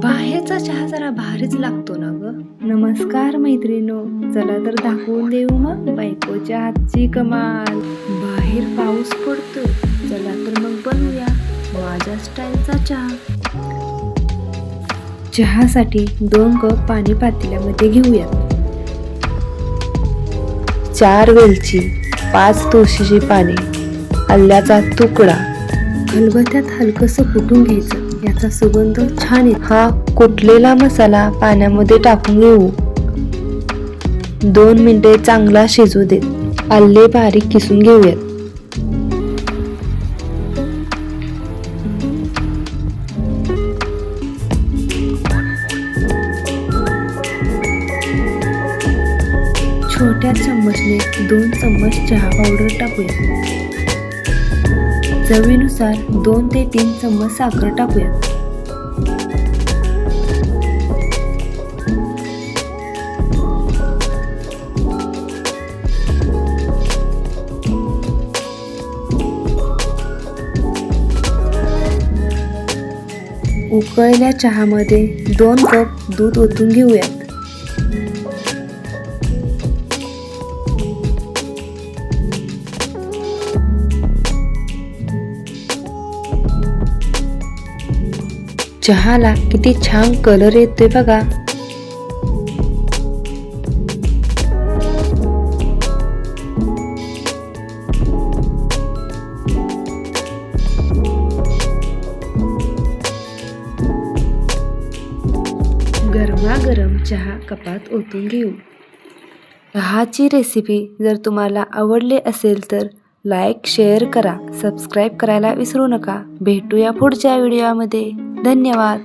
बाहेरचा चहा जरा भारीच लागतो ना ग. नमस्कार मैत्रिणो, चला तर दाखवून देऊ मग बायकोच्या हातची कमाल. बाहेर पाऊस पडतो, चला तर मग बनवूया माझ्या स्टाईलचा चहा. चहासाठी 2 कप पाणी पातेल्यामध्ये घेऊयात. 4 वेलची, 5 तुळशीची पाने, आल्याचा तुकडा. खलबत्त्यात हलकसं कुटून घ्यायचं, याचा सुगंध छान येतो. हा कुटलेला मसाला पाण्यामध्ये टाकून घेऊ. 2 मिनिटे चांगला शिजू दे. आले बारीक किसून घेऊयात. छोट्या चम्मचने 2 चम्मच चहा पावडर टाकूया. चवीनुसार 2 ते 3 चम्मच साखर टाकूया. उकळलेल्या चहामध्ये 2 कप दूध ओतून घेऊयात. चहाला किती छान कलर येतोय बघा. गरमागरम चहा कपात ओतून घेऊ. चहाची रेसिपी जर तुम्हाला आवडली असेल तर लाईक, शेअर करा, सबस्क्राईब करायला विसरू नका. भेटूया पुढच्या व्हिडिओमध्ये. धन्यवाद.